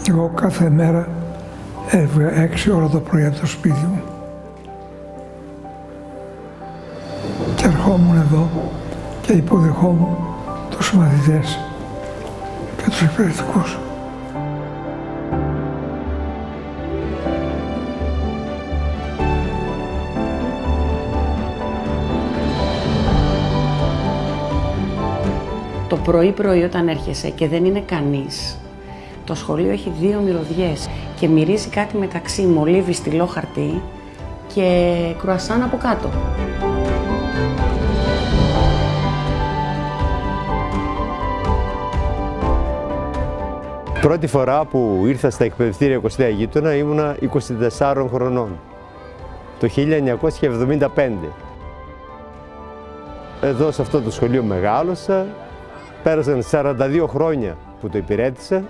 Και εγώ κάθε μέρα έβγα 6 ώρα το πρωί από το σπίτι μου. Και ερχόμουν εδώ και υποδεχόμουν τους μαθητές και τους εκπαιδευτικούς. Το πρωί-πρωί όταν έρχεσαι και δεν είναι κανείς, το σχολείο έχει 2 μυρωδιές και μυρίζει κάτι μεταξύ μολύβι, στυλό χαρτί και κρουασάν από κάτω. Πρώτη φορά που ήρθα στα εκπαιδευτήρια Κωστέα Γείτονα ήμουνα 24 χρονών, το 1975. Εδώ σε αυτό το σχολείο μεγάλωσα, πέρασαν 42 χρόνια που το υπηρέτησα,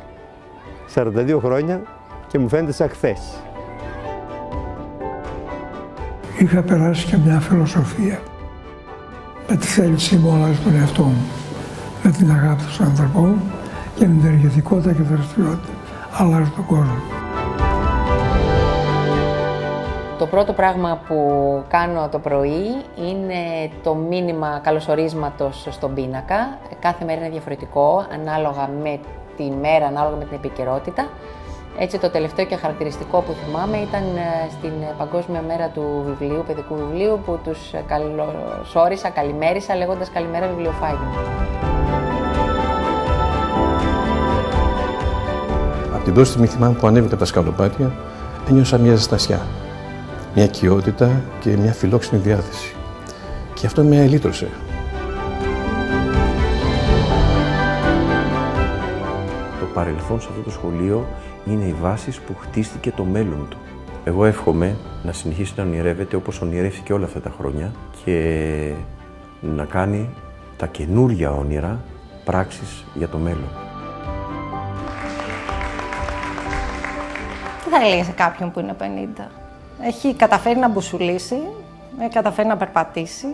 42 χρόνια και μου φαίνεται σαν χθες. Είχα περάσει και μια φιλοσοφία με τη θέλησή μου αλλάζει τον εαυτό μου, με την αγάπη στον άνθρωπό μου και με την ενεργητικότητα και δραστηριότητα αλλάζει τον κόσμο. Το πρώτο πράγμα που κάνω το πρωί είναι το μήνυμα καλωσορίσματος στον πίνακα. Κάθε μέρα είναι διαφορετικό, ανάλογα με τη μέρα, ανάλογα με την επικαιρότητα. Έτσι το τελευταίο και χαρακτηριστικό που θυμάμαι ήταν στην Παγκόσμια Μέρα του Βιβλίου, παιδικού βιβλίου, που τους καλωσόρισα, καλημέρισα λέγοντας «Καλημέρα βιβλιοφάγη». Από την πρώτη στιγμή θυμάμαι που ανέβηκα από τα σκαλοπάτια, ένιωσα μια ζεστασιά, μια οικειότητα και μια φιλόξενη διάθεση. Και αυτό με ελύτρωσε. Το παρελθόν σε αυτό το σχολείο είναι οι βάσεις που χτίστηκε το μέλλον του. Εγώ εύχομαι να συνεχίσει να ονειρεύεται όπως ονειρεύτηκε όλα αυτά τα χρόνια και να κάνει τα καινούργια όνειρα πράξεις για το μέλλον. Τι θα έλεγε σε κάποιον που είναι 50. Έχει καταφέρει να μπουσουλήσει, έχει καταφέρει να περπατήσει,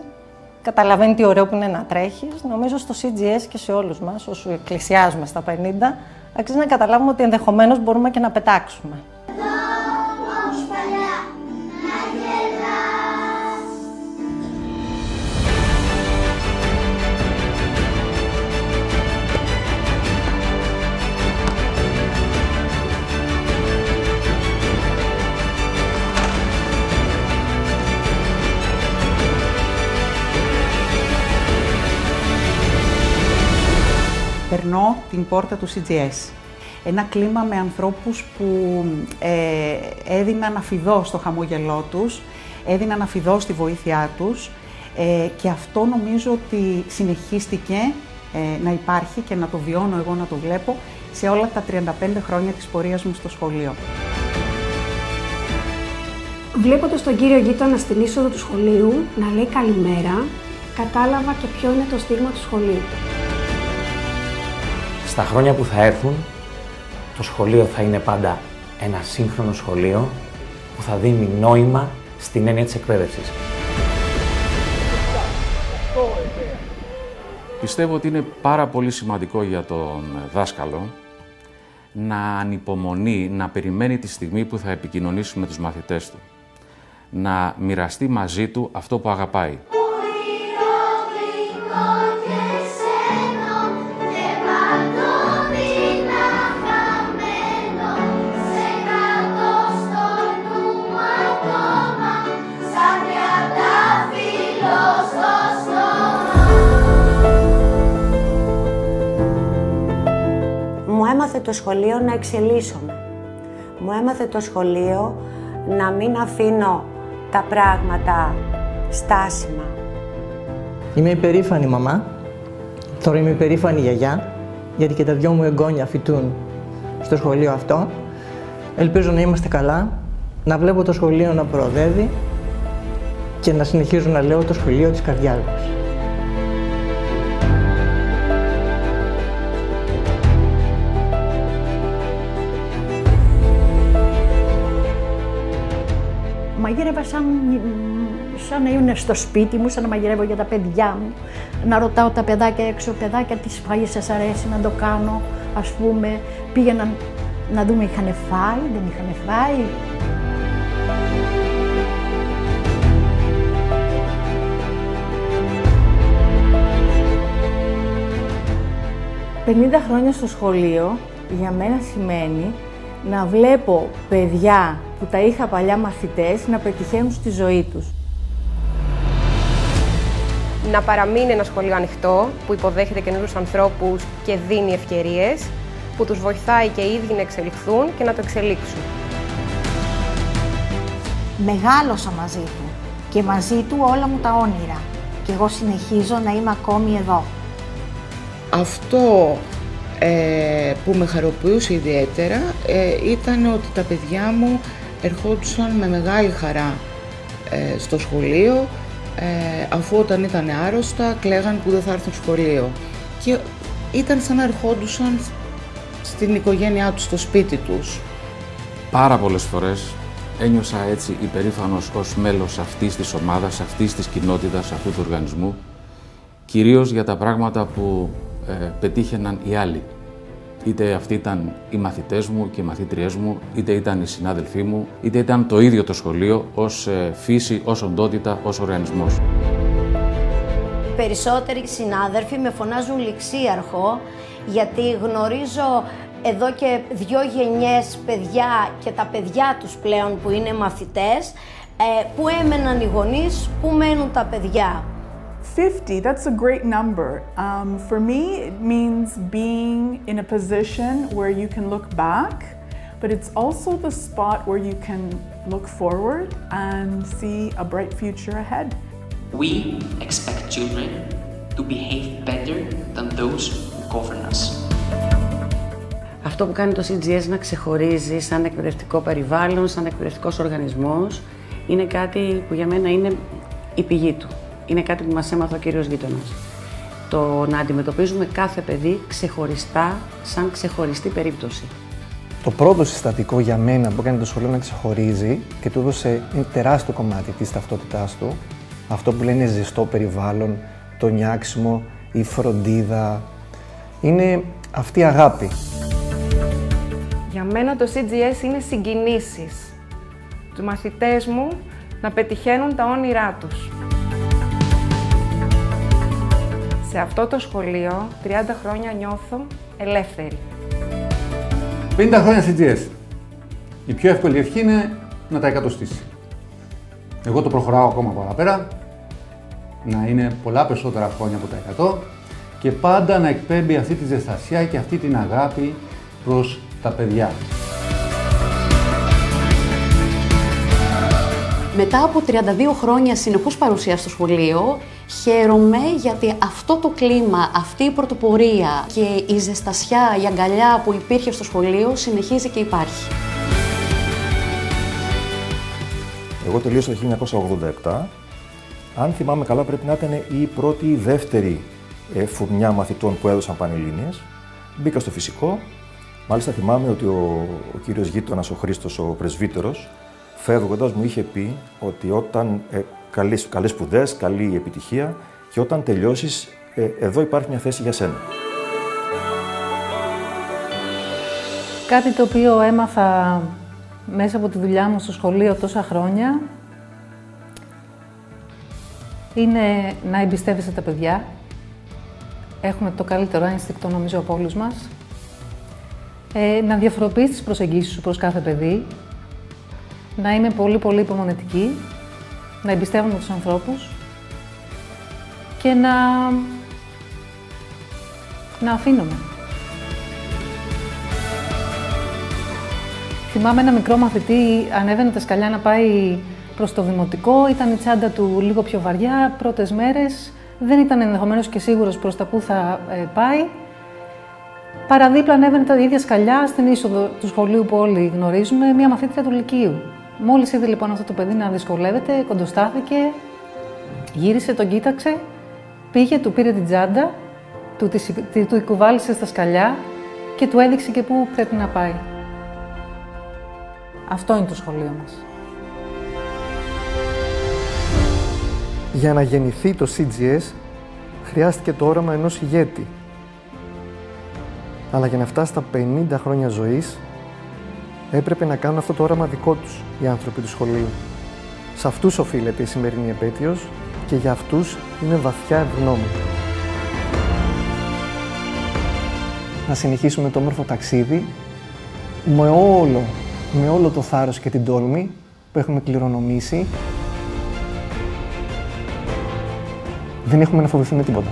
καταλαβαίνει τι ωραίο που είναι να τρέχεις. Νομίζω στο CGS και σε όλους μας, όσους εκκλησιάζουμε στα 50, αξίζει να καταλάβουμε ότι ενδεχομένως μπορούμε και να πετάξουμε. Περνώ την πόρτα του CGS. Ένα κλίμα με ανθρώπους που έδιναν αφιδό στο χαμόγελό τους, έδιναν αφιδό στη βοήθειά τους και αυτό νομίζω ότι συνεχίστηκε να υπάρχει και να το βιώνω εγώ, να το βλέπω, σε όλα τα 35 χρόνια της πορείας μου στο σχολείο. Βλέποντας τον κύριο γείτονα στην είσοδο του σχολείου να λέει καλημέρα, κατάλαβα και ποιο είναι το στίγμα του σχολείου. Στα χρόνια που θα έρθουν, το σχολείο θα είναι πάντα ένα σύγχρονο σχολείο που θα δίνει νόημα στην έννοια της εκπαίδευσης. Πιστεύω ότι είναι πάρα πολύ σημαντικό για τον δάσκαλο να ανυπομονεί, να περιμένει τη στιγμή που θα επικοινωνήσει με τους μαθητές του. Να μοιραστεί μαζί του αυτό που αγαπάει. Μου έμαθε το σχολείο να εξελίσσομαι. Μου έμαθε το σχολείο να μην αφήνω τα πράγματα στάσιμα. Είμαι υπερήφανη μαμά, τώρα είμαι υπερήφανη γιαγιά, γιατί και τα δυο μου εγγόνια φοιτούν στο σχολείο αυτό. Ελπίζω να είμαστε καλά, να βλέπω το σχολείο να προοδεύει και να συνεχίζω να λέω το σχολείο της καρδιάς μας. Μαγείρευα σαν να είναι στο σπίτι μου, σαν να μαγειρεύω για τα παιδιά μου. Να ρωτάω τα παιδάκια έξω, παιδάκια τι φαγή σας αρέσει να το κάνω, ας πούμε. Πήγαιναν να δούμε είχαν φάει, δεν είχαν φάει. «50 χρόνια στο σχολείο για μένα σημαίνει να βλέπω παιδιά που τα είχα παλιά μαθητές να πετυχαίνουν στη ζωή τους. Να παραμείνει ένα σχολείο ανοιχτό, που υποδέχεται καινούριους ανθρώπους και δίνει ευκαιρίες, που τους βοηθάει και οι ίδιοι να εξελιχθούν και να το εξελίξουν. Μεγάλωσα μαζί του και μαζί του όλα μου τα όνειρα και εγώ συνεχίζω να είμαι ακόμη εδώ. Αυτό που με χαροποιούσε ιδιαίτερα ήταν ότι τα παιδιά μου ερχόντουσαν με μεγάλη χαρά στο σχολείο, αφού όταν ήταν άρρωστα κλαίγαν που δεν θα έρθουν στο σχολείο. Και ήταν σαν να ερχόντουσαν στην οικογένειά τους, στο σπίτι τους. Πάρα πολλές φορές ένιωσα έτσι υπερήφανος ως μέλος αυτής της ομάδας, αυτής της κοινότητας, αυτού του οργανισμού, κυρίως για τα πράγματα που πετύχαιναν οι άλλοι. Είτε αυτοί ήταν οι μαθητές μου και οι μαθήτριές μου, είτε ήταν οι συνάδελφοί μου, είτε ήταν το ίδιο το σχολείο ως φύση, ως οντότητα, ως οργανισμός. Περισσότεροι συνάδελφοι με φωνάζουν ληξίαρχο, γιατί γνωρίζω εδώ και 2 γενιές παιδιά και τα παιδιά τους πλέον που είναι μαθητές, που έμεναν οι γονείς, που μένουν τα παιδιά. 50, that's a great number. For me, it means being in a position where you can look back, but it's also the spot where you can look forward and see a bright future ahead. We expect children to behave better than those who govern us. Αυτό που κάνει το CGS να ξεχωρίζει σαν εκπαιδευτικό περιβάλλον, σαν εκπαιδευτικός οργανισμός, είναι κάτι που για μένα είναι η πηγή του. Είναι κάτι που μας έμαθε ο κύριος γείτονας. Το να αντιμετωπίζουμε κάθε παιδί ξεχωριστά, σαν ξεχωριστή περίπτωση. Το πρώτο συστατικό για μένα που έκανε το σχολείο να ξεχωρίζει και του έδωσε ένα τεράστιο κομμάτι της ταυτότητάς του, αυτό που λένε ζεστό περιβάλλον, το νιάξιμο, η φροντίδα, είναι αυτή η αγάπη. Για μένα το CGS είναι συγκινήσεις. Τους μαθητές μου να πετυχαίνουν τα όνειρά τους. Σε αυτό το σχολείο, 30 χρόνια νιώθω ελεύθερη. 50 χρόνια CGS. Η πιο εύκολη ευχή είναι να τα εκατοστήσει. Εγώ το προχωράω ακόμα παραπέρα, να είναι πολλά περισσότερα χρόνια από τα 100 και πάντα να εκπέμπει αυτή τη ζεστασιά και αυτή την αγάπη προς τα παιδιά. Μετά από 32 χρόνια συνεχούς παρουσία στο σχολείο, χαίρομαι γιατί αυτό το κλίμα, αυτή η πρωτοπορία και η ζεστασιά, η αγκαλιά που υπήρχε στο σχολείο συνεχίζει και υπάρχει. Εγώ τελείωσα το 1987. Αν θυμάμαι καλά, πρέπει να ήταν η πρώτη ή δεύτερη φουρνιά μαθητών που έδωσαν πανελλήνιες. Μπήκα στο φυσικό. Μάλιστα θυμάμαι ότι ο κύριος γείτονας, ο Χρήστος, ο πρεσβύτερος, φεύγοντας μου είχε πει ότι όταν καλές σπουδές, καλή επιτυχία και όταν τελειώσεις, εδώ υπάρχει μια θέση για σένα. Κάτι το οποίο έμαθα μέσα από τη δουλειά μου στο σχολείο τόσα χρόνια είναι να εμπιστεύεσαι τα παιδιά. Έχουμε το καλύτερο ένστικτο νομίζω από όλους μας. Να διαφοροποιείς τις προσεγγίσεις σου προς κάθε παιδί. Να είμαι πολύ υπομονετική. Να εμπιστεύομαι τους ανθρώπους. Και να αφήνομαι. Θυμάμαι ένα μικρό μαθητή, ανέβαινε τα σκαλιά να πάει προς το δημοτικό, ήταν η τσάντα του λίγο πιο βαριά, πρώτες μέρες, δεν ήταν ενδεχομένως και σίγουρος προς τα που θα πάει. Παραδίπλα ανέβαινε τα ίδια σκαλιά στην είσοδο του σχολείου που όλοι γνωρίζουμε, μια μαθήτρια του Λυκείου. Μόλις είδε λοιπόν αυτό το παιδί να δυσκολεύεται, κοντοστάθηκε, γύρισε, τον κοίταξε, πήγε, του πήρε την τσάντα, του κουβάλισε στα σκαλιά και του έδειξε και πού πρέπει να πάει. Αυτό είναι το σχολείο μας. Για να γεννηθεί το CGS, χρειάστηκε το όραμα ενός ηγέτη. Αλλά για να φτάσει στα 50 χρόνια ζωής, Έπρεπε να κάνουν αυτό το όραμα δικό τους οι άνθρωποι του σχολείου. Σε αυτούς οφείλεται η σημερινή επέτειος και για αυτούς είναι βαθιά ευγνώμων. Να συνεχίσουμε το όμορφο ταξίδι με όλο το θάρρος και την τόλμη που έχουμε κληρονομήσει. Δεν έχουμε να φοβηθούμε τίποτα.